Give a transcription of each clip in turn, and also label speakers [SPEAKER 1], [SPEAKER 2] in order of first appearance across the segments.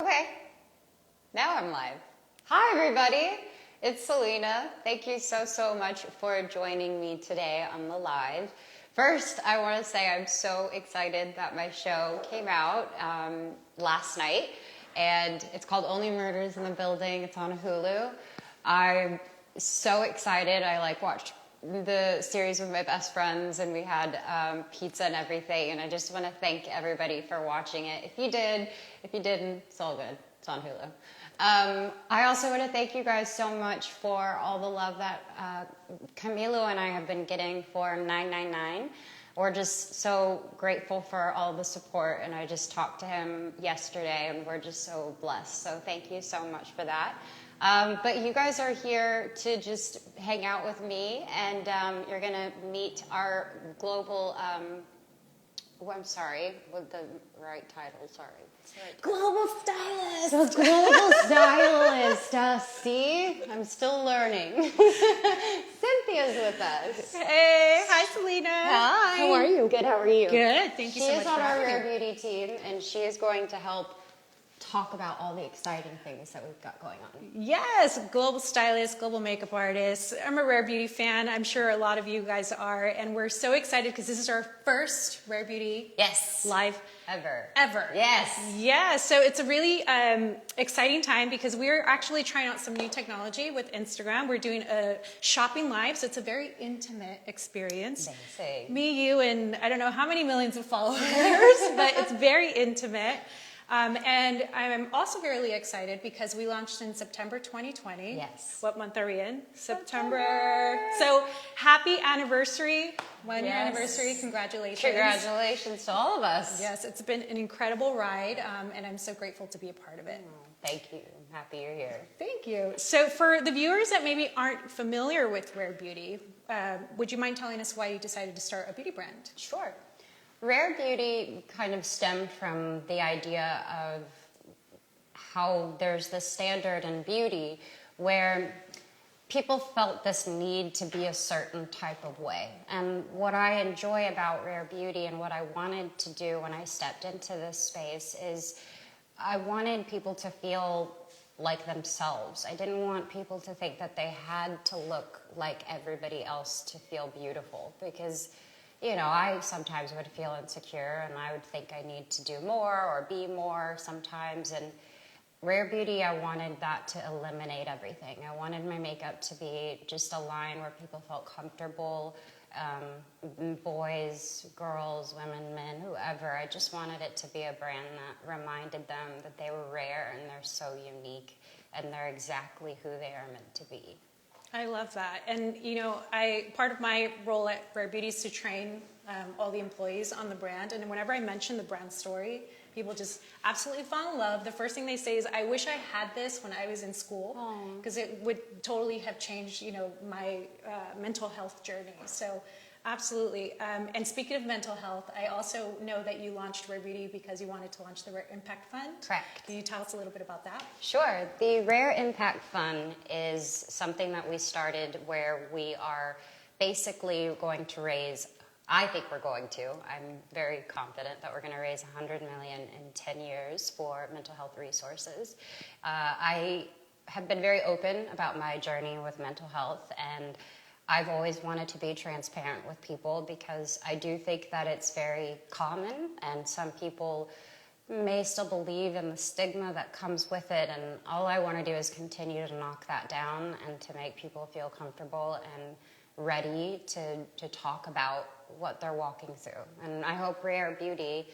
[SPEAKER 1] Okay, now I'm live. Hi everybody, it's Selena. Thank you so much for joining me today on the live. First, I want to say I'm so excited that my show came out last night, and it's called Only Murders in the Building. It's on Hulu. I'm so excited. I watched the series with my best friends, and we had pizza and everything, and I just want to thank everybody for watching it. If you did, if you didn't, it's all good. It's on Hulu. I also want to thank you guys so much for all the love that Camilo and I have been getting for 999. We're just so grateful for all the support, and I just talked to him yesterday, and we're just so blessed. So thank you so much for that. But you guys are here to just hang out with me, and you're going to meet our global, I'm sorry, with the right title, sorry.
[SPEAKER 2] Global stylist.
[SPEAKER 1] The global stylist. See, I'm still learning. Cynthia's with us.
[SPEAKER 2] Hey, hi Selena.
[SPEAKER 1] Hi.
[SPEAKER 2] How are you?
[SPEAKER 1] Good, how are you?
[SPEAKER 2] Good, thank you so much
[SPEAKER 1] She is on
[SPEAKER 2] for
[SPEAKER 1] our
[SPEAKER 2] having
[SPEAKER 1] Rare
[SPEAKER 2] me.
[SPEAKER 1] Beauty team, and she is going to help talk about all the exciting things that we've got going on.
[SPEAKER 2] Yes, global stylist, global makeup artist. I'm a Rare Beauty fan. I'm sure a lot of you guys are, and we're so excited because this is our first Rare Beauty live ever.
[SPEAKER 1] Yes.
[SPEAKER 2] Yeah, so it's a really exciting time because we're actually trying out some new technology with Instagram. We're doing a shopping live, so it's a very intimate experience.
[SPEAKER 1] Amazing.
[SPEAKER 2] Me, you, and I don't know how many millions of followers, but it's very intimate. And I'm also very excited because we launched in September 2020.
[SPEAKER 1] Yes.
[SPEAKER 2] What month are we in? September. So happy anniversary, 1 year anniversary. Congratulations.
[SPEAKER 1] Congratulations to all of us.
[SPEAKER 2] Yes, it's been an incredible ride, and I'm so grateful to be a part of it.
[SPEAKER 1] Thank you. I'm happy you're here.
[SPEAKER 2] Thank you. So for the viewers that maybe aren't familiar with Rare Beauty, would you mind telling us why you decided to start a beauty brand?
[SPEAKER 1] Sure. Rare Beauty kind of stemmed from the idea of how there's this standard in beauty where people felt this need to be a certain type of way. And what I enjoy about Rare Beauty and what I wanted to do when I stepped into this space is I wanted people to feel like themselves. I didn't want people to think that they had to look like everybody else to feel beautiful, because I sometimes would feel insecure, and I would think I need to do more or be more sometimes. And Rare Beauty, I wanted that to eliminate everything. I wanted my makeup to be just a line where people felt comfortable, boys, girls, women, men, whoever. I just wanted it to be a brand that reminded them that they were rare and they're so unique and they're exactly who they are meant to be.
[SPEAKER 2] I love that. And, part of my role at Rare Beauty is to train all the employees on the brand. And whenever I mention the brand story, people just absolutely fall in love. The first thing they say is, I wish I had this when I was in school, because it would totally have changed, my mental health journey. So absolutely. And speaking of mental health, I also know that you launched Rare Beauty because you wanted to launch the Rare Impact Fund.
[SPEAKER 1] Correct.
[SPEAKER 2] Can you tell us a little bit about that?
[SPEAKER 1] Sure. The Rare Impact Fund is something that we started where we are basically going to raise, I think we're going to, I'm very confident that we're going to raise $100 million in 10 years for mental health resources. I have been very open about my journey with mental health, and I've always wanted to be transparent with people because I do think that it's very common, and some people may still believe in the stigma that comes with it, and all I want to do is continue to knock that down and to make people feel comfortable and ready to talk about what they're walking through. And I hope Rare Beauty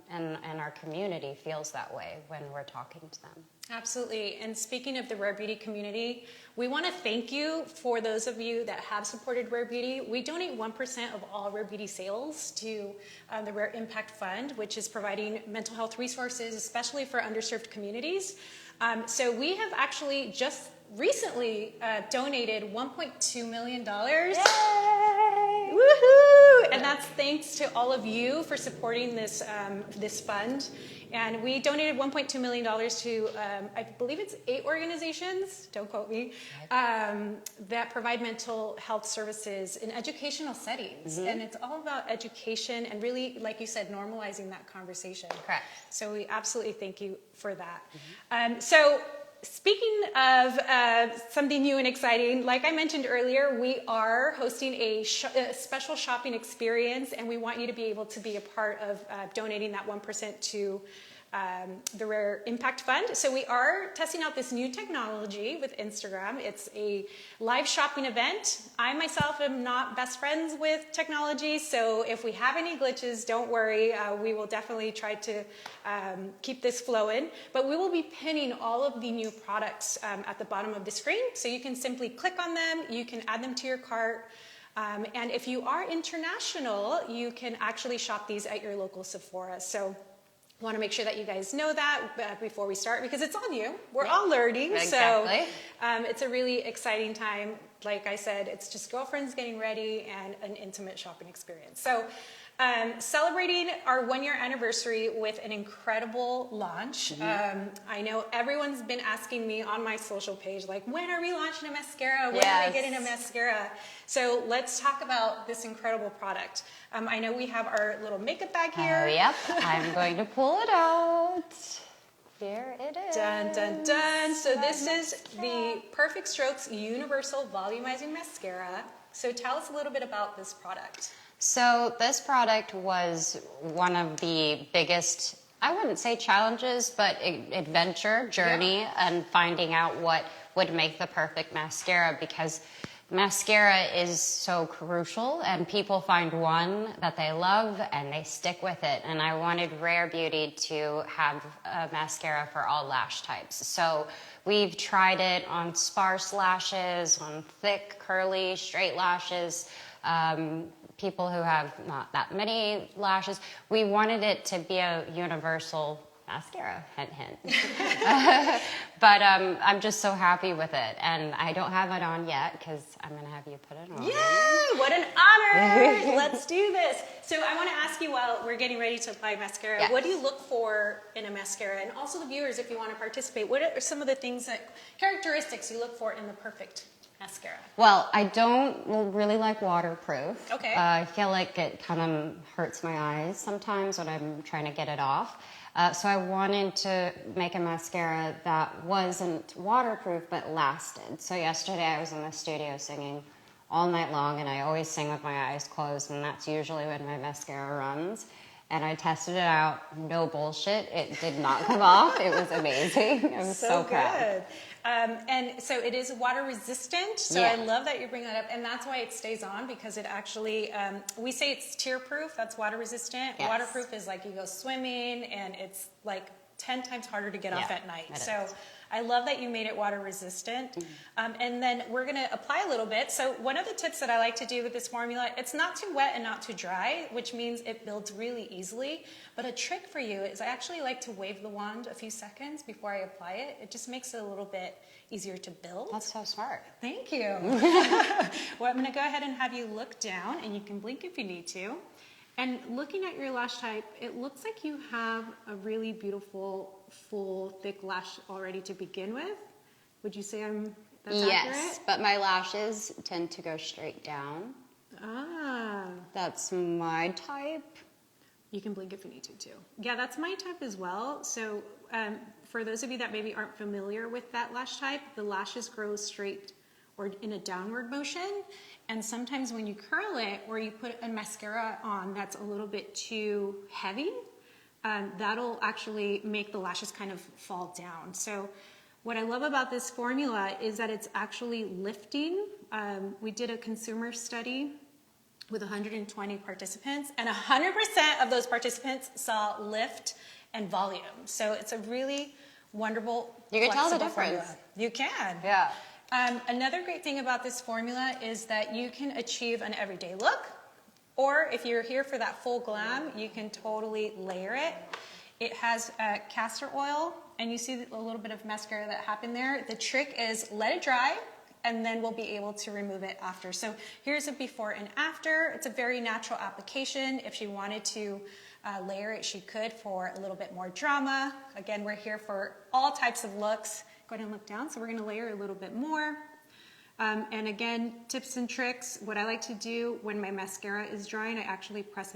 [SPEAKER 1] and our community feels that way when we're talking to them.
[SPEAKER 2] Absolutely. And speaking of the Rare Beauty community, we want to thank you for those of you that have supported Rare Beauty. We donate 1% of all Rare Beauty sales to the Rare Impact Fund, which is providing mental health resources, especially for underserved communities. So we have actually just recently donated $1.2 million.
[SPEAKER 1] Yay!
[SPEAKER 2] Woohoo! And that's thanks to all of you for supporting this this fund. And we donated $1.2 million to, I believe it's 8 organizations, don't quote me, that provide mental health services in educational settings. And it's all about education and really, like you said, normalizing that conversation.
[SPEAKER 1] Correct.
[SPEAKER 2] So we absolutely thank you for that. So speaking of something new and exciting, like I mentioned earlier, we are hosting a special shopping experience, and we want you to be able to be a part of donating that 1% to the Rare Impact Fund. So we are testing out this new technology with Instagram. It's a live shopping event. I myself am not best friends with technology, so if we have any glitches, don't worry. We will definitely try to keep this flowing. But we will be pinning all of the new products at the bottom of the screen, so you can simply click on them, you can add them to your cart. And if you are international, you can actually shop these at your local Sephora. So want to make sure that you guys know that before we start, because it's all new. We're all learning.
[SPEAKER 1] Exactly.
[SPEAKER 2] So it's a really exciting time. Like I said, it's just girlfriends getting ready and an intimate shopping experience. So celebrating our 1-year anniversary with an incredible launch. I know everyone's been asking me on my social page, like, when are we launching a mascara? When are we getting a mascara? So let's talk about this incredible product. I know we have our little makeup bag here.
[SPEAKER 1] Yep, I'm going to pull it out. Here it is.
[SPEAKER 2] Dun, dun, dun. So this is the Perfect Strokes Universal Volumizing Mascara. So tell us a little bit about this product.
[SPEAKER 1] So this product was one of the biggest, I wouldn't say challenges, but adventure journey and finding out what would make the perfect mascara, because mascara is so crucial and people find one that they love and they stick with it. And I wanted Rare Beauty to have a mascara for all lash types. So we've tried it on sparse lashes, on thick, curly, straight lashes, people who have not that many lashes. We wanted it to be a universal mascara, hint, hint. But I'm just so happy with it. And I don't have it on yet because I'm going to have you put it on.
[SPEAKER 2] Yay! What an honor! Let's do this. So I want to ask you, while we're getting ready to apply mascara, what do you look for in a mascara? And also the viewers, if you want to participate, what are some of the characteristics you look for in the perfect mascara?
[SPEAKER 1] Well, I don't really like waterproof.
[SPEAKER 2] Okay.
[SPEAKER 1] I feel like it kind of hurts my eyes sometimes when I'm trying to get it off. So I wanted to make a mascara that wasn't waterproof but lasted. So yesterday I was in the studio singing all night long, and I always sing with my eyes closed, and that's usually when my mascara runs. And I tested it out, no bullshit. It did not come off. It was amazing. I was so proud.
[SPEAKER 2] And so it is water resistant. So I love that you bring that up. And that's why it stays on, because it actually, we say it's tear proof. That's water resistant.
[SPEAKER 1] Yes.
[SPEAKER 2] Waterproof is like you go swimming and it's like 10 times harder to get off at night. So I love that you made it water resistant. And then we're going to apply a little bit. So one of the tips that I like to do with this formula, it's not too wet and not too dry, which means it builds really easily. But a trick for you is I actually like to wave the wand a few seconds before I apply it. It just makes it a little bit easier to build.
[SPEAKER 1] That's so smart.
[SPEAKER 2] Thank you. Well, I'm going to go ahead and have you look down, and you can blink if you need to. And looking at your lash type, it looks like you have a really beautiful, full, thick lash already to begin with. Would you say that's accurate?
[SPEAKER 1] Yes, but my lashes tend to go straight down.
[SPEAKER 2] Ah.
[SPEAKER 1] That's my type.
[SPEAKER 2] You can blink if you need to, too. Yeah, that's my type as well. So for those of you that maybe aren't familiar with that lash type, the lashes grow straight or in a downward motion. And sometimes when you curl it or you put a mascara on that's a little bit too heavy, that'll actually make the lashes kind of fall down. So what I love about this formula is that it's actually lifting. We did a consumer study with 120 participants, and 100% of those participants saw lift and volume. So it's a really wonderful,
[SPEAKER 1] You can tell the
[SPEAKER 2] flexible
[SPEAKER 1] difference.
[SPEAKER 2] formula. You can.
[SPEAKER 1] Yeah.
[SPEAKER 2] Another great thing about this formula is that you can achieve an everyday look, or if you're here for that full glam, you can totally layer it. It has castor oil, and you see a little bit of mascara that happened there. The trick is let it dry, and then we'll be able to remove it after. So here's a before and after. It's a very natural application. If she wanted to layer it, she could for a little bit more drama. Again, we're here for all types of looks. Go ahead and look down. So we're gonna layer a little bit more. And again, tips and tricks. What I like to do when my mascara is drying, I actually press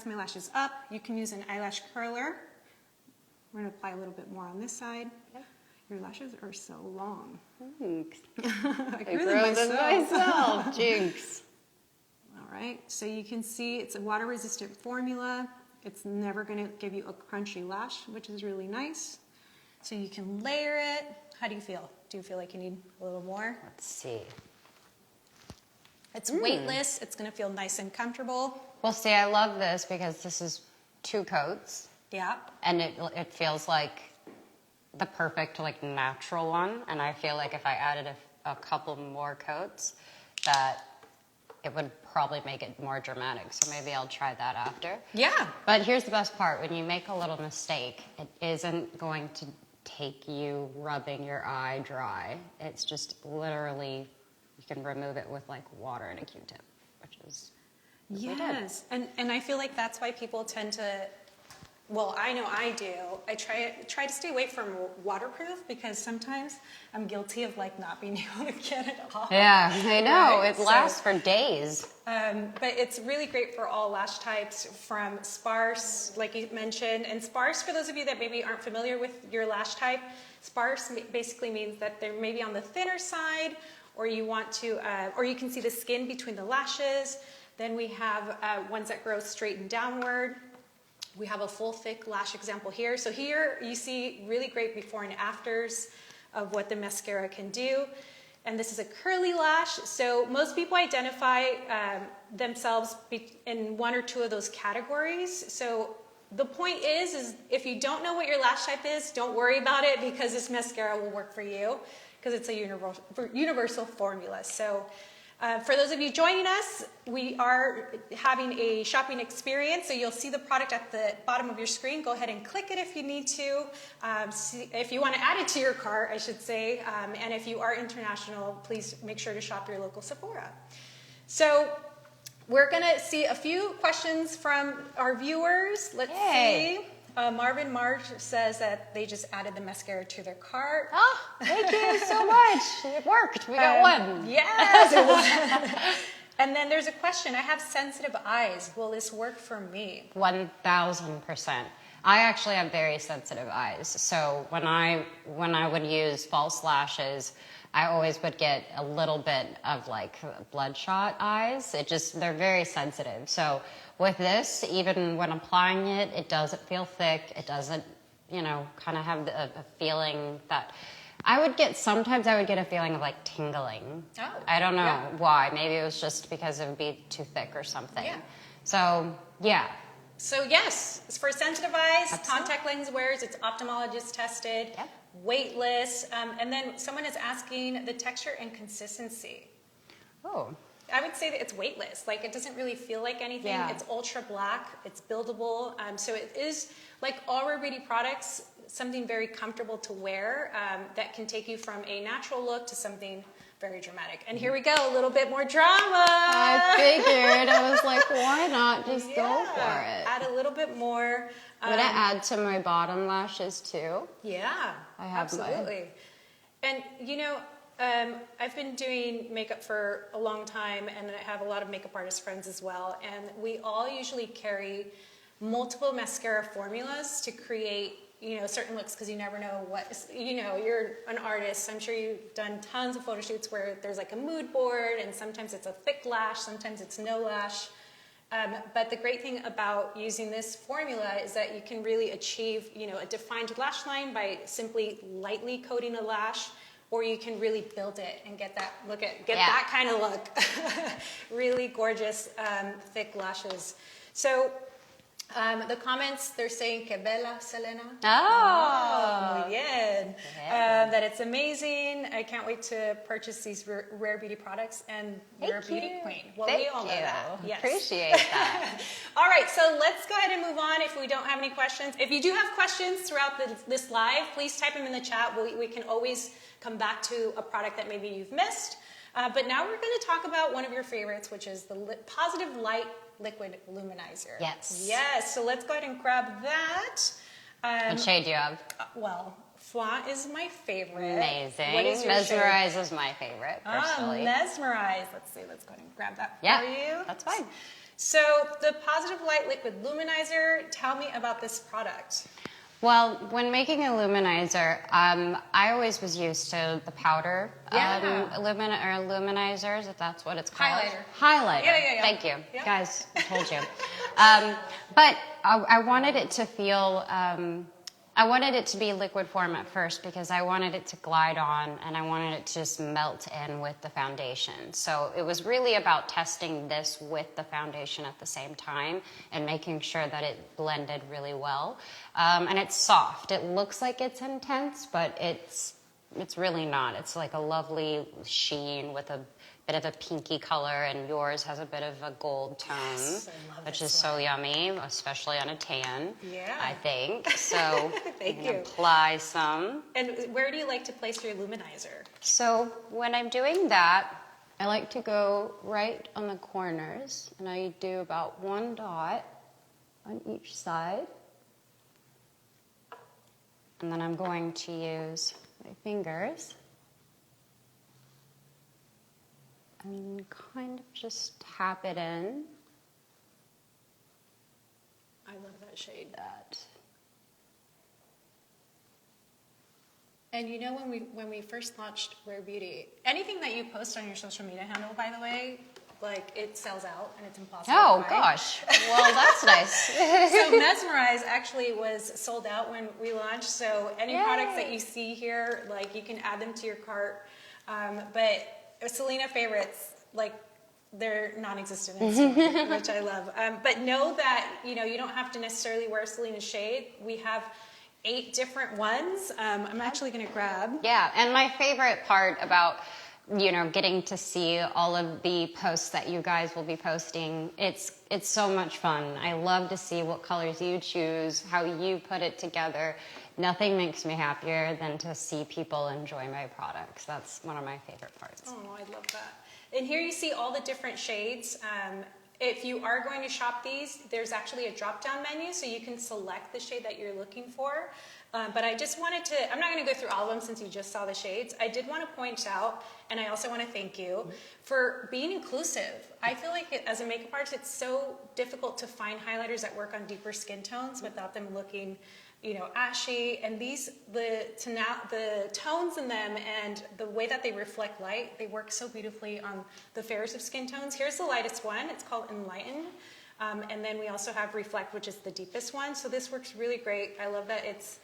[SPEAKER 2] my lashes up. You can use an eyelash curler. We're gonna apply a little bit more on this side. Okay. Your lashes are so long.
[SPEAKER 1] Thanks.
[SPEAKER 2] I
[SPEAKER 1] grew them myself. Jinx.
[SPEAKER 2] All right, so you can see it's a water-resistant formula. It's never gonna give you a crunchy lash, which is really nice. So you can layer it. How do you feel? Do you feel like you need a little more?
[SPEAKER 1] Let's see.
[SPEAKER 2] It's weightless. It's gonna feel nice and comfortable.
[SPEAKER 1] Well, see, I love this because this is 2 coats.
[SPEAKER 2] Yeah.
[SPEAKER 1] And it feels like the perfect, like, natural one. And I feel like if I added a couple more coats, that it would probably make it more dramatic. So maybe I'll try that after.
[SPEAKER 2] Yeah.
[SPEAKER 1] But here's the best part. When you make a little mistake, it isn't going to take you rubbing your eye dry. It's just literally, you can remove it with, like, water and a Q-tip, which is what we did.
[SPEAKER 2] Yes. And I feel like that's why people tend to, well, I know I do. I try to stay away from waterproof because sometimes I'm guilty of like not being able to get it off.
[SPEAKER 1] Yeah, I know.
[SPEAKER 2] Right?
[SPEAKER 1] It lasts for days.
[SPEAKER 2] But it's really great for all lash types, from sparse, like you mentioned. And sparse, for those of you that maybe aren't familiar with your lash type, sparse basically means that they're maybe on the thinner side, or you want to, or you can see the skin between the lashes. Then we have ones that grow straight and downward. We have a full thick lash example here. So here you see really great before and afters of what the mascara can do. And this is a curly lash. So most people identify themselves in 1 or 2 of those categories. So the point is if you don't know what your lash type is, don't worry about it, because this mascara will work for you, because it's a universal formula. So for those of you joining us, we are having a shopping experience, so you'll see the product at the bottom of your screen. Go ahead and click it if you need to. If you want to add it to your cart, I should say, and if you are international, please make sure to shop your local Sephora. So we're going to see a few questions from our viewers. Let's see. Marvin March says that they just added the mascara to their cart.
[SPEAKER 1] Oh, thank you so much. It worked. We got one.
[SPEAKER 2] Yes. And then there's a question. I have sensitive eyes. Will this work for me?
[SPEAKER 1] 1,000%. I actually have very sensitive eyes. So when I would use false lashes, I always would get a little bit of like bloodshot eyes. They're very sensitive. So with this, even when applying it, it doesn't feel thick. It doesn't, kind of have a feeling that sometimes I would get a feeling of like tingling.
[SPEAKER 2] Oh,
[SPEAKER 1] I don't know why. Maybe it was just because it would be too thick or something.
[SPEAKER 2] Yeah.
[SPEAKER 1] So, yeah.
[SPEAKER 2] So yes, it's for sensitive eyes,
[SPEAKER 1] Absolutely.
[SPEAKER 2] contact lens wearers, it's ophthalmologist tested, weightless, and then someone is asking the texture and consistency.
[SPEAKER 1] Oh.
[SPEAKER 2] I would say that it's weightless. Like, it doesn't really feel like anything.
[SPEAKER 1] Yeah.
[SPEAKER 2] It's ultra black. It's buildable. So it is, like all Rare Beauty products, something very comfortable to wear that can take you from a natural look to something very dramatic. And here we go, a little bit more drama.
[SPEAKER 1] I figured. I was like, why not just go for it?
[SPEAKER 2] Add a little bit more.
[SPEAKER 1] Would I add to my bottom lashes too?
[SPEAKER 2] Yeah,
[SPEAKER 1] I have
[SPEAKER 2] absolutely. And I've been doing makeup for a long time, and I have a lot of makeup artist friends as well, and we all usually carry multiple mascara formulas to create certain looks, because you never know you're an artist. I'm sure you've done tons of photo shoots where there's like a mood board, and sometimes it's a thick lash, sometimes it's no lash. But the great thing about using this formula is that you can really achieve a defined lash line by simply lightly coating a lash, or you can really build it and get that that kind of look. Really gorgeous, thick lashes. So the comments, they're saying que bella, Selena.
[SPEAKER 1] Oh.
[SPEAKER 2] Muy bien.
[SPEAKER 1] Yeah.
[SPEAKER 2] That that it's amazing. I can't wait to purchase these Rare Beauty products, and you're a beauty queen. Well, we all know that. Yes.
[SPEAKER 1] Appreciate that.
[SPEAKER 2] All right, so let's go ahead and move on if we don't have any questions. If you do have questions throughout this live, please type them in the chat. We can always come back to a product that maybe you've missed. But now we're going to talk about one of your favorites, which is the Positive Light Liquid Luminizer.
[SPEAKER 1] Yes.
[SPEAKER 2] Yes, so let's go ahead and grab that.
[SPEAKER 1] What shade do you have?
[SPEAKER 2] Well, Flan is my favorite.
[SPEAKER 1] Amazing.
[SPEAKER 2] What is your
[SPEAKER 1] Mesmerize
[SPEAKER 2] shade?
[SPEAKER 1] is my favorite, personally.
[SPEAKER 2] Mesmerize. Let's see, let's go ahead and grab that for you.
[SPEAKER 1] That's fine.
[SPEAKER 2] So the Positive Light Liquid Luminizer, tell me about this product.
[SPEAKER 1] Well, when making a luminizer, I always was used to the powder luminizers, if that's what it's called. Highlighter.
[SPEAKER 2] Yeah.
[SPEAKER 1] Thank you.
[SPEAKER 2] Yeah.
[SPEAKER 1] Guys, I told you. But I wanted it to feel, I wanted it to be liquid form at first because I wanted it to glide on and I wanted it to just melt in with the foundation. So it was really about testing this with the foundation at the same time and making sure that it blended really well. And it's soft. It looks like it's intense, but it's really not. It's like a lovely sheen with a bit of a pinky color, and yours has a bit of a gold tone, which is so yummy, especially on a tan, I think. So
[SPEAKER 2] Thank you.
[SPEAKER 1] Apply some.
[SPEAKER 2] And where do you like to place your luminizer?
[SPEAKER 1] So when I'm doing that, I like to go right on the corners, and I do about one dot on each side. And then I'm going to use my fingers and kind of just tap it in.
[SPEAKER 2] I love that shade. And you know, when we first launched Rare Beauty, anything that you post on your social media handle, by the way, like it sells out and it's impossible
[SPEAKER 1] Oh
[SPEAKER 2] to find.
[SPEAKER 1] gosh, well that's nice.
[SPEAKER 2] So Mesmerize actually was sold out when we launched. So any products that you see here, like you can add them to your cart. But Selena favorites, like they're non-existent in store, which I love. But know that you don't have to necessarily wear Selena's shade. We have 8 different ones. I'm actually going to grab.
[SPEAKER 1] Yeah, and my favorite part about getting to see all of the posts that you guys will be posting, it's so much fun. I love to see what colors you choose, how you put it together. Nothing makes me happier than to see people enjoy my products. That's one of my favorite parts.
[SPEAKER 2] Oh, I love that. And here you see all the different shades. If you are going to shop these, there's actually a drop-down menu, so you can select the shade that you're looking for. But I just wanted to, I'm not going to go through all of them since you just saw the shades. I did want to point out, and I also want to thank you for being inclusive. I feel like as a makeup artist, it's so difficult to find highlighters that work on deeper skin tones without them looking ashy, and the tones in them and the way that they reflect light, they work so beautifully on the fairest of skin tones. Here's the lightest one. It's called Enlighten. And then we also have Reflect, which is the deepest one. So this works really great. I love that it's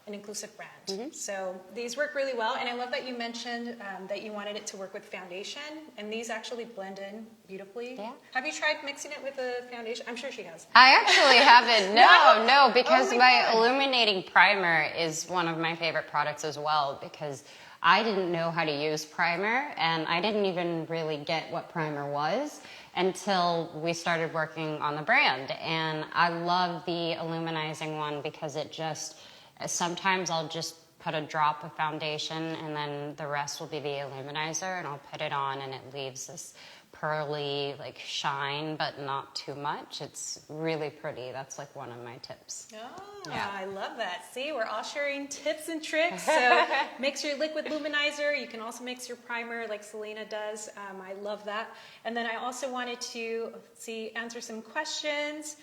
[SPEAKER 2] an inclusive brand. So these work really well. And I love that you mentioned that you wanted it to work with foundation. And these actually blend in beautifully. Yeah. Have you tried mixing it with a foundation? I'm sure she has.
[SPEAKER 1] I actually haven't. No, because my
[SPEAKER 2] God.
[SPEAKER 1] illuminating primer is one of my favorite products as well, because I didn't know how to use primer, and I didn't even really get what primer was until we started working on the brand. And I love the illuminizing one because it just, sometimes I'll just put a drop of foundation and then the rest will be the illuminizer, and I'll put it on and it leaves this pearly shine, but not too much. It's really pretty. That's one of my tips.
[SPEAKER 2] Oh, yeah. I love that. See, we're all sharing tips and tricks. So mix your liquid luminizer. You can also mix your primer like Selena does. I love that. And then I also wanted to answer some questions.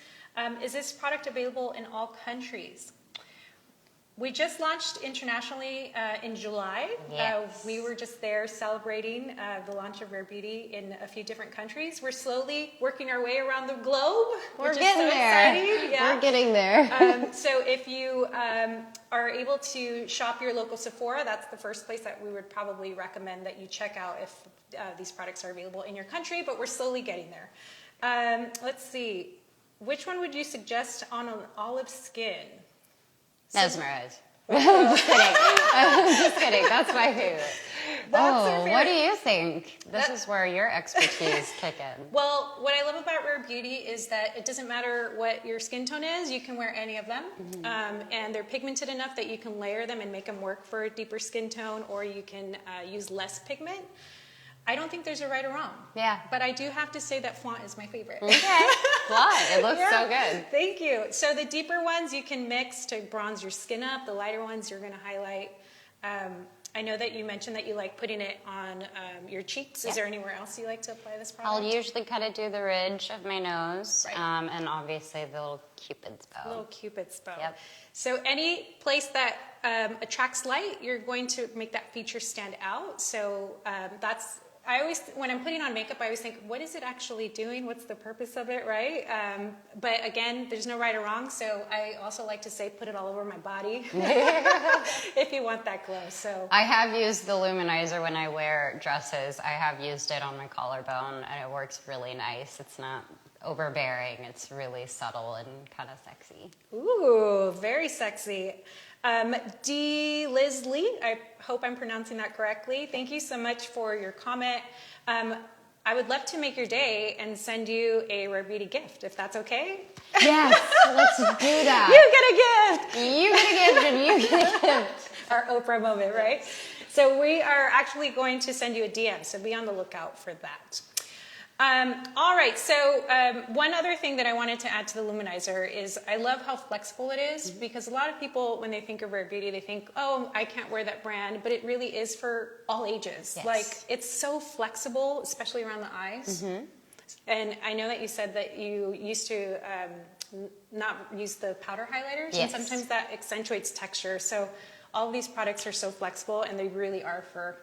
[SPEAKER 2] Is this product available in all countries? We just launched internationally in July.
[SPEAKER 1] Yes.
[SPEAKER 2] We were just there celebrating the launch of Rare Beauty in a few different countries. We're slowly working our way around the globe.
[SPEAKER 1] We're getting there.
[SPEAKER 2] Yeah.
[SPEAKER 1] We're getting there.
[SPEAKER 2] So if you are able to shop your local Sephora, that's the first place that we would probably recommend that you check out if these products are available in your country, but we're slowly getting there. Let's see. Which one would you suggest on an olive skin?
[SPEAKER 1] Mesmerize. I'm just kidding. I'm just kidding. That's my favorite.
[SPEAKER 2] That's our
[SPEAKER 1] What do
[SPEAKER 2] favorite.
[SPEAKER 1] you think? This is where your expertise kick in.
[SPEAKER 2] Well, what I love about Rare Beauty is that it doesn't matter what your skin tone is, you can wear any of them. And they're pigmented enough that you can layer them and make them work for a deeper skin tone, or you can use less pigment. I don't think there's a right or wrong.
[SPEAKER 1] Yeah.
[SPEAKER 2] But I do have to say that font is my favorite.
[SPEAKER 1] Okay. Why? It looks
[SPEAKER 2] Yeah.
[SPEAKER 1] so good.
[SPEAKER 2] Thank you. So the deeper ones you can mix to bronze your skin up. The lighter ones you're going to highlight. I know that you mentioned that you like putting it on your cheeks.
[SPEAKER 1] Yeah.
[SPEAKER 2] Is there anywhere else you like to apply this product?
[SPEAKER 1] I'll usually kind of do the ridge of my nose,
[SPEAKER 2] Right.
[SPEAKER 1] And obviously the little cupid's bow.
[SPEAKER 2] Little cupid's bow.
[SPEAKER 1] Yep.
[SPEAKER 2] So any place that attracts light, you're going to make that feature stand out. So that's, I always, when I'm putting on makeup, I always think, what is it actually doing? What's the purpose of it, right? But again, there's no right or wrong. So I also like to say, put it all over my body if you want that glow. So
[SPEAKER 1] I have used the luminizer when I wear dresses. I have used it on my collarbone, and it works really nice. It's not overbearing. It's really subtle and kind of sexy.
[SPEAKER 2] ooh, very sexy. D. Liz Lee, I hope I'm pronouncing that correctly. Thank you so much for your comment. I would love to make your day and send you a Rare Beauty gift, if that's okay.
[SPEAKER 1] Yes, let's do that.
[SPEAKER 2] You get a gift!
[SPEAKER 1] You get a gift and you get a gift.
[SPEAKER 2] Our Oprah moment, right? So we are actually going to send you a DM, so be on the lookout for that. All right, so one other thing that I wanted to add to the luminizer is I love how flexible it is, because a lot of people, when they think of Rare Beauty, they think, oh, I can't wear that brand, but it really is for all ages.
[SPEAKER 1] Yes.
[SPEAKER 2] Like, it's so flexible, especially around the eyes. And I know that you said that you used to not use the powder highlighters,
[SPEAKER 1] Yes.
[SPEAKER 2] and sometimes that accentuates texture. So all of these products are so flexible, and they really are for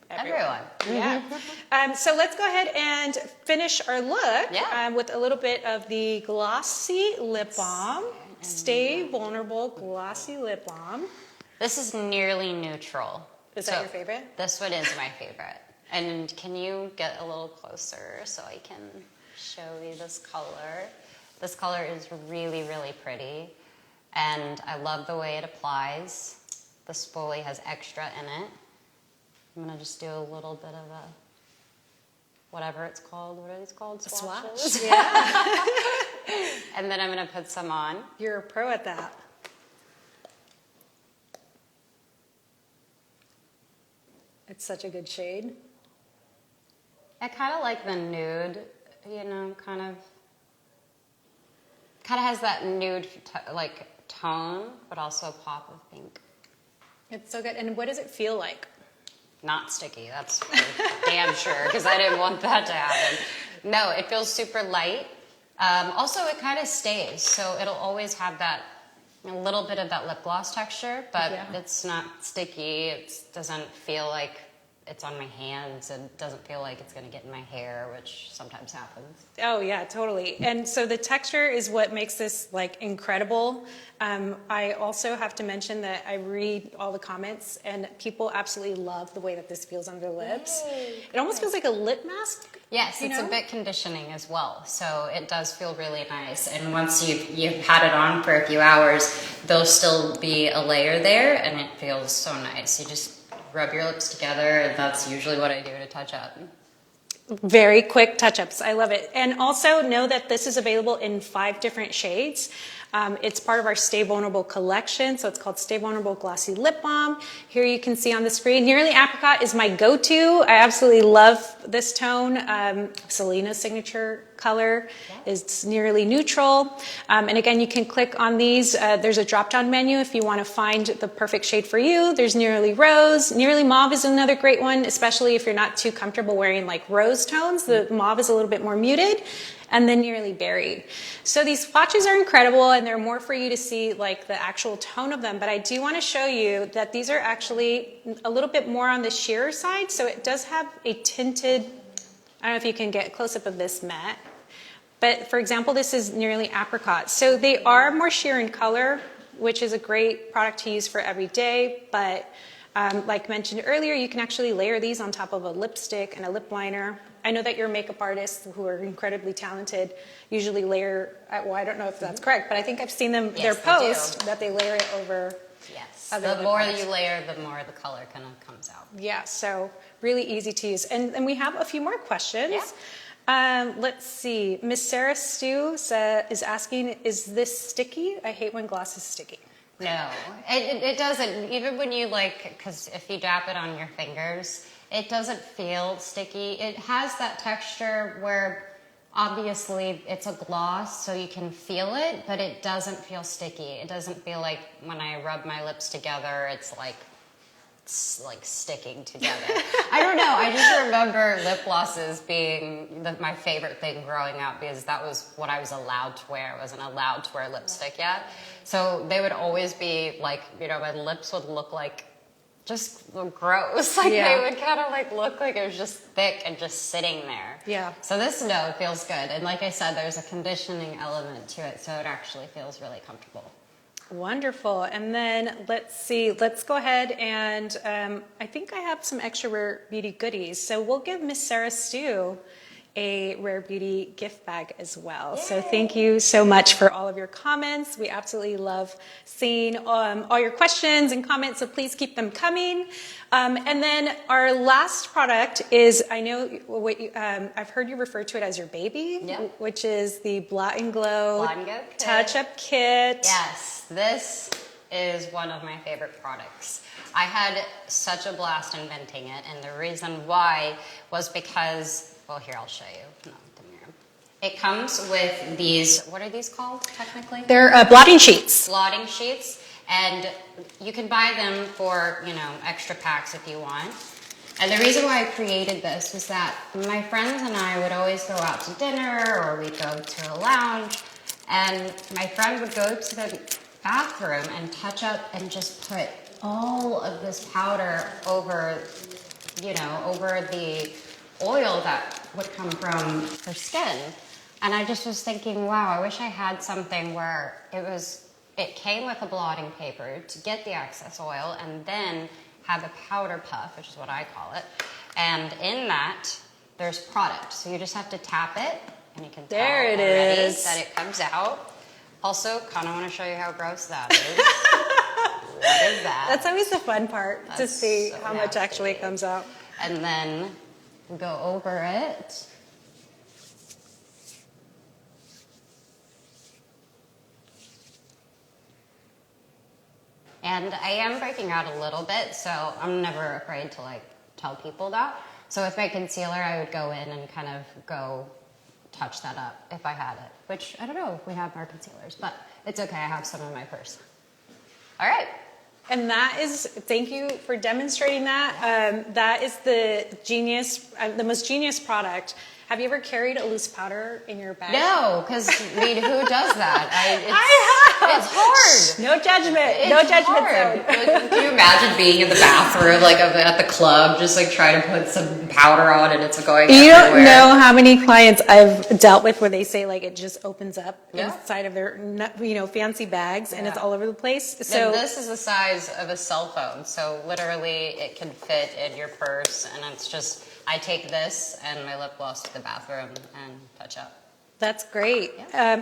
[SPEAKER 2] everyone. Yeah. So let's go ahead and finish our look
[SPEAKER 1] Yeah.
[SPEAKER 2] with a little bit of the glossy lip balm. Stay Vulnerable Glossy Lip Balm.
[SPEAKER 1] This is nearly neutral.
[SPEAKER 2] Is that your favorite?
[SPEAKER 1] This one is my favorite. And can you get a little closer so I can show you this color? This color is really, really pretty. And I love the way it applies. The spoolie has extra in it. I'm going to just do a little bit of a, whatever it's called. What are these called? Swatches?
[SPEAKER 2] Swatch. Yeah.
[SPEAKER 1] And then I'm going to put some on.
[SPEAKER 2] You're a pro at that. It's such a good shade.
[SPEAKER 1] I kind of like the nude, you know, kind of has that nude tone, but also a pop of pink.
[SPEAKER 2] It's so good. And what does it feel like?
[SPEAKER 1] Not sticky, that's for damn sure, because I didn't want that to happen. No, it feels super light. Also, it kind of stays, so it'll always have that, a little bit of that lip gloss texture, but
[SPEAKER 2] Yeah.
[SPEAKER 1] it's not sticky. It doesn't feel like it's on my hands, and doesn't feel like it's going to get in my hair, which sometimes happens.
[SPEAKER 2] Oh yeah, totally. And so the texture is what makes this like incredible. I also have to mention that I read all the comments, and people absolutely love the way that this feels on their lips.
[SPEAKER 1] Yay.
[SPEAKER 2] It almost feels like a lip mask.
[SPEAKER 1] Yes,
[SPEAKER 2] You
[SPEAKER 1] it's
[SPEAKER 2] know?
[SPEAKER 1] a bit conditioning as well, so it does feel really nice. And once you've had it on for a few hours, there'll still be a layer there, and it feels so nice. You just rub your lips together, and that's usually what I do to touch up.
[SPEAKER 2] Very quick touch-ups. I love it. And also know that this is available in 5 different shades. It's part of our Stay Vulnerable collection, so it's called Stay Vulnerable Glossy Lip Balm. Here you can see on the screen, Nearly Apricot is my go-to. I absolutely love this tone. Selena's signature color is Nearly Neutral. And again, you can click on these. There's a drop-down menu if you want to find the perfect shade for you. There's Nearly Rose. Nearly Mauve is another great one, especially if you're not too comfortable wearing like rose tones. The mauve is a little bit more muted. And then Nearly Berry. So these swatches are incredible, and they're more for you to see like the actual tone of them, but I do want to show you that these are actually a little bit more on the sheer side, so it does have a tinted, I don't know if you can get a close-up of this matte, but for example, this is Nearly Apricot. So they are more sheer in color, which is a great product to use for every day, but like mentioned earlier, you can actually layer these on top of a lipstick and a lip liner. I know that your makeup artists, who are incredibly talented, usually layer, well, I don't know if that's correct, but I think I've seen them,
[SPEAKER 1] Yes,
[SPEAKER 2] their
[SPEAKER 1] they do.
[SPEAKER 2] post, that they layer it over other
[SPEAKER 1] The
[SPEAKER 2] lip
[SPEAKER 1] more
[SPEAKER 2] products.
[SPEAKER 1] that you layer, the more the color kind of comes out.
[SPEAKER 2] Yeah, so really easy to use. And we have a few more questions. Let's see. Miss Sarah Stu is asking, is this sticky? I hate when gloss is sticky.
[SPEAKER 1] No, it doesn't. Even when you because if you dab it on your fingers, it doesn't feel sticky. It has that texture where obviously it's a gloss, so you can feel it, but it doesn't feel sticky. It doesn't feel like when I rub my lips together, it's like sticking together. I don't know. I just remember lip glosses being my favorite thing growing up because that was what I was allowed to wear. I wasn't allowed to wear lipstick yet. So they would always be like, my lips would look like just gross. They would kind of look like it was just thick and just sitting there.
[SPEAKER 2] Yeah.
[SPEAKER 1] So this, no, it feels good. And like I said, there's a conditioning element to it. So it actually feels really comfortable.
[SPEAKER 2] Wonderful. And then let's see, let's go ahead and I think I have some extra Rare Beauty goodies. So we'll give Miss Sarah Stu a Rare Beauty gift bag as well. Yay. So thank you so much for all of your comments. We absolutely love seeing all your questions and comments, so please keep them coming. And then our last product is, I know what I've heard you refer to it as your baby, which is the Blot and Glow Touch-Up Kit.
[SPEAKER 1] Yes, this is one of my favorite products. I had such a blast inventing it, and the reason why was because, well, here, I'll show you. No, the mirror. It comes with these, what are these called technically?
[SPEAKER 2] They're blotting sheets.
[SPEAKER 1] Blotting sheets, and you can buy them for, extra packs if you want. And the reason why I created this was that my friends and I would always go out to dinner or we'd go to a lounge, and my friend would go to the bathroom and touch up and just put all of this powder over, over the oil that would come from her skin. And I just was thinking, wow, I wish I had something where it came with a blotting paper to get the excess oil and then have a powder puff, which is what I call it. And in that, there's product. So you just have to tap it and you can tell already that it comes out. Also, kind of want to show you how gross that is. What is that?
[SPEAKER 2] That's always the fun part, to see how much actually comes out.
[SPEAKER 1] And then we go over it. And I am breaking out a little bit, so I'm never afraid to tell people that. So with my concealer, I would go in and kind of go touch that up if I had it, which I don't know if we have our concealers, but it's okay. I have some in my purse. All right.
[SPEAKER 2] And that is, thank you for demonstrating that. That is the most genius product. Have you ever carried a loose powder in your bag?
[SPEAKER 1] No, because who does that?
[SPEAKER 2] I have.
[SPEAKER 1] It's hard.
[SPEAKER 2] No judgment.
[SPEAKER 1] It's
[SPEAKER 2] no judgment
[SPEAKER 1] hard. Can you imagine being in the bathroom, at the club, just trying to put some powder on and it's going everywhere?
[SPEAKER 2] You don't know how many clients I've dealt with where they say it just opens up inside of their fancy bags and it's all over the place. So
[SPEAKER 1] and this is the size of a cell phone, so literally it can fit in your purse, and it's just. I take this and my lip gloss to the bathroom and touch up.
[SPEAKER 2] That's great.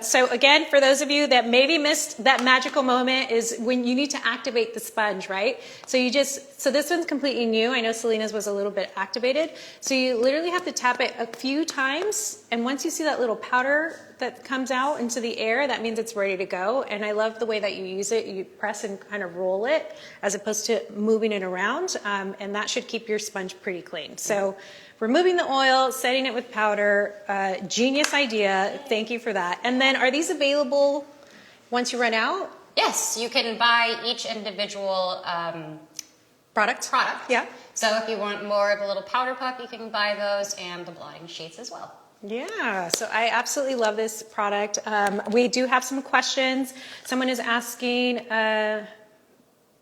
[SPEAKER 2] So again, for those of you that maybe missed that magical moment is when you need to activate the sponge, right? So this one's completely new. I know Selena's was a little bit activated. So you literally have to tap it a few times. And once you see that little powder that comes out into the air, that means it's ready to go. And I love the way that you use it. You press and kind of roll it as opposed to moving it around. And that should keep your sponge pretty clean. So removing the oil, setting it with powder, genius idea. Thank you for that. And then are these available once you run out?
[SPEAKER 1] Yes, you can buy each individual
[SPEAKER 2] Product. Yeah.
[SPEAKER 1] So if you want more of a little powder puff, you can buy those and the blotting sheets as well.
[SPEAKER 2] Yeah, so I absolutely love this product. We do have some questions. Someone is asking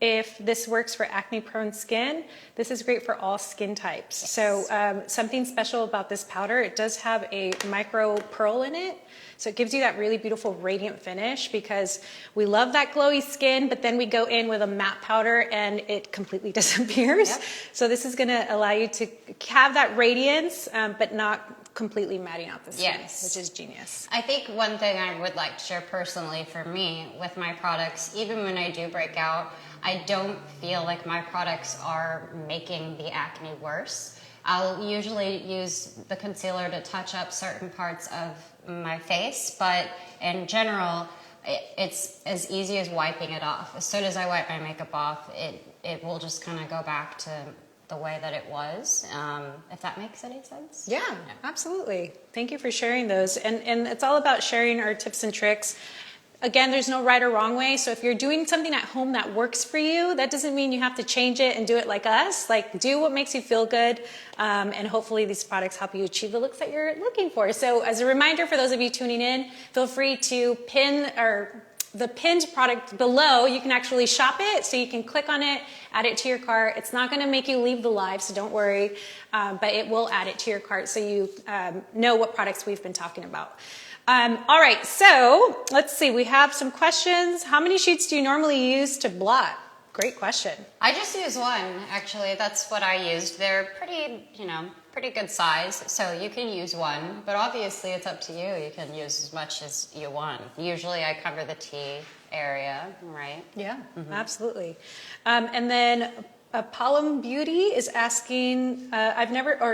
[SPEAKER 2] if this works for acne-prone skin. This is great for all skin types. Yes. So something special about this powder, it does have a micro pearl in it. So it gives you that really beautiful radiant finish because we love that glowy skin, but then we go in with a matte powder and it completely disappears. Yep. So this is gonna allow you to have that radiance, but not completely matting out the skin, which is genius.
[SPEAKER 1] I think one thing I would like to share personally for me with my products, even when I do break out, I don't feel like my products are making the acne worse. I'll usually use the concealer to touch up certain parts of my face, but in general, it's as easy as wiping it off. As soon as I wipe my makeup off, it will just kind of go back to the way that it was, if that makes any sense.
[SPEAKER 2] Yeah, absolutely. Thank you for sharing those. And it's all about sharing our tips and tricks. Again, there's no right or wrong way. So if you're doing something at home that works for you, that doesn't mean you have to change it and do it like us. Like, do what makes you feel good. And hopefully these products help you achieve the looks that you're looking for. So as a reminder for those of you tuning in, feel free to pin the pinned product below. You can actually shop it, so you can click on it, add it to your cart. It's not going to make you leave the live, so don't worry, but it will add it to your cart so you know what products we've been talking about. All right, so let's see. We have some questions. How many sheets do you normally use to blot? Great question.
[SPEAKER 1] I just use one, actually. That's what I used. They're pretty, pretty good size, so you can use one, but obviously it's up to you. You can use as much as you want. Usually I cover the T area, right?
[SPEAKER 2] Yeah, absolutely. And then Palm Beauty is asking,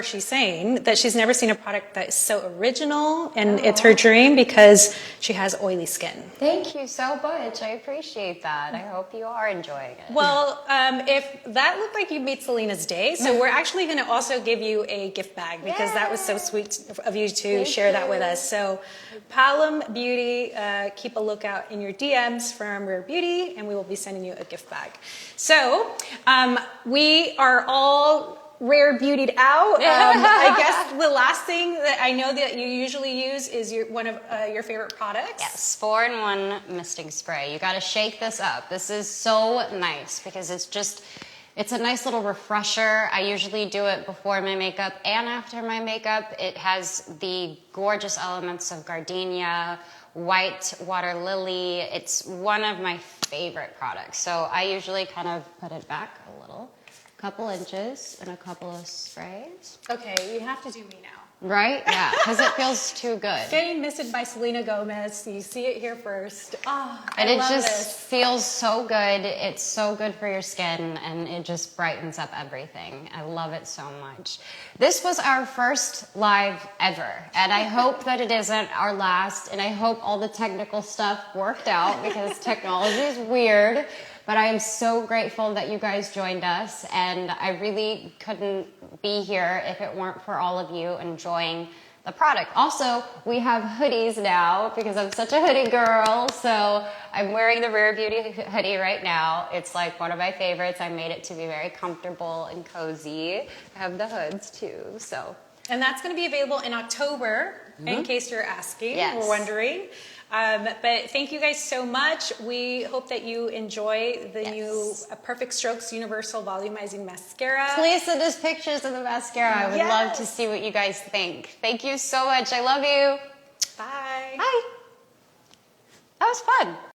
[SPEAKER 2] she's saying that she's never seen a product that is so original, and it's her dream because she has oily skin.
[SPEAKER 1] Thank you so much. I appreciate that. I hope you are enjoying it.
[SPEAKER 2] Well, if that looked like you made Selena's day, so we're actually going to also give you a gift bag because that was so sweet of you to share that with us. So Palm Beauty, keep a lookout in your DMs from Rare Beauty, and we will be sending you a gift bag. So we are all rare beautied out. I guess the last thing that I know that you usually use is one of your favorite products.
[SPEAKER 1] Yes, 4-in-1 misting spray. You got to shake this up. This is so nice because it's a nice little refresher. I usually do it before my makeup and after my makeup. It has the gorgeous elements of gardenia, white water lily. It's one of my favorite products. So I usually kind of put it back a little, couple inches and a couple of sprays.
[SPEAKER 2] Okay, you have to do me now.
[SPEAKER 1] Right? Yeah, because it feels too good.
[SPEAKER 2] Getting misted by Selena Gomez. You see it here first. Oh,
[SPEAKER 1] And
[SPEAKER 2] I
[SPEAKER 1] it
[SPEAKER 2] love
[SPEAKER 1] just
[SPEAKER 2] this.
[SPEAKER 1] feels so good. It's so good for your skin, and it just brightens up everything. I love it so much. This was our first live ever, and I hope that it isn't our last, and I hope all the technical stuff worked out because technology is weird. But I am so grateful that you guys joined us, and I really couldn't be here if it weren't for all of you enjoying the product. Also, we have hoodies now because I'm such a hoodie girl, so I'm wearing the Rare Beauty hoodie right now. It's like one of my favorites. I made it to be very comfortable and cozy. I have the hoods too, so.
[SPEAKER 2] And that's going to be available in October, in case you're asking
[SPEAKER 1] Yes.
[SPEAKER 2] or wondering. But thank you guys so much. We hope that you enjoy the new Perfect Strokes Universal Volumizing Mascara.
[SPEAKER 1] Please send us pictures of the mascara. I would love to see what you guys think. Thank you so much. I love you.
[SPEAKER 2] Bye.
[SPEAKER 1] Bye. That was fun.